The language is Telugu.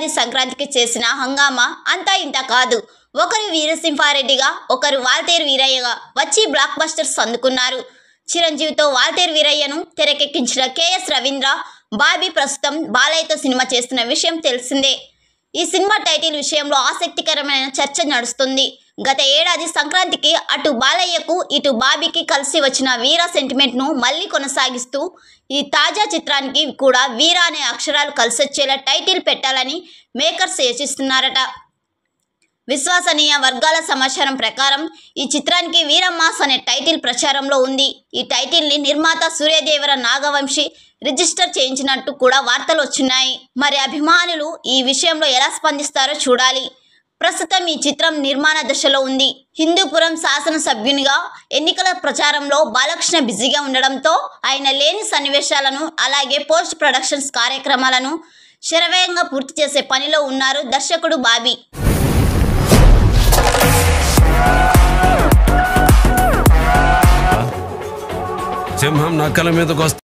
ఏడాది సంక్రాంతికి చేసిన హంగామా అంతా ఇంత కాదు. ఒకరు వీరసింహారెడ్డిగా, ఒకరు వాల్తేరు వీరయ్యగా వచ్చి బ్లాక్ బస్టర్స్ అందుకున్నారు. చిరంజీవితో వాల్తేరు వీరయ్యను తెరకెక్కించిన కేఎస్ రవీంద్ర, బాబీ ప్రస్తుతం బాలయ్యతో సినిమా చేస్తున్న విషయం తెలిసిందే. ఈ సినిమా టైటిల్ విషయంలో ఆసక్తికరమైన చర్చ నడుస్తుంది. గత ఏడాది సంక్రాంతికి అటు బాలయ్యకు ఇటు బాబీకి కలిసి వచ్చిన వీర సెంటిమెంట్ను మళ్ళీ కొనసాగిస్తూ ఈ తాజా చిత్రానికి కూడా వీర అనే అక్షరాలు కలిసొచ్చేలా టైటిల్ పెట్టాలని మేకర్స్ యోచిస్తున్నారట. విశ్వసనీయ వర్గాల సమాచారం ప్రకారం ఈ చిత్రానికి వీరమాస్ అనే టైటిల్ ప్రచారంలో ఉంది. ఈ టైటిల్ని నిర్మాత సూర్యదేవర నాగవంశి రిజిస్టర్ చేయించినట్టు కూడా వార్తలు వచ్చున్నాయి. మరి అభిమానులు ఈ విషయంలో ఎలా స్పందిస్తారో చూడాలి. ప్రస్తుతం ఈ చిత్రం నిర్మాణ దశలో ఉంది. హిందూపురం శాసనసభ్యునిగా ఎన్నికల ప్రచారంలో బాలకృష్ణ బిజీగా ఉండడంతో ఆయన లేని సన్నివేశాలను అలాగే పోస్ట్ ప్రొడక్షన్స్ కార్యక్రమాలను శరవేగంగా పూర్తి చేసే పనిలో ఉన్నారు దర్శకుడు బాబీ. సింహం నక్కల మీదకు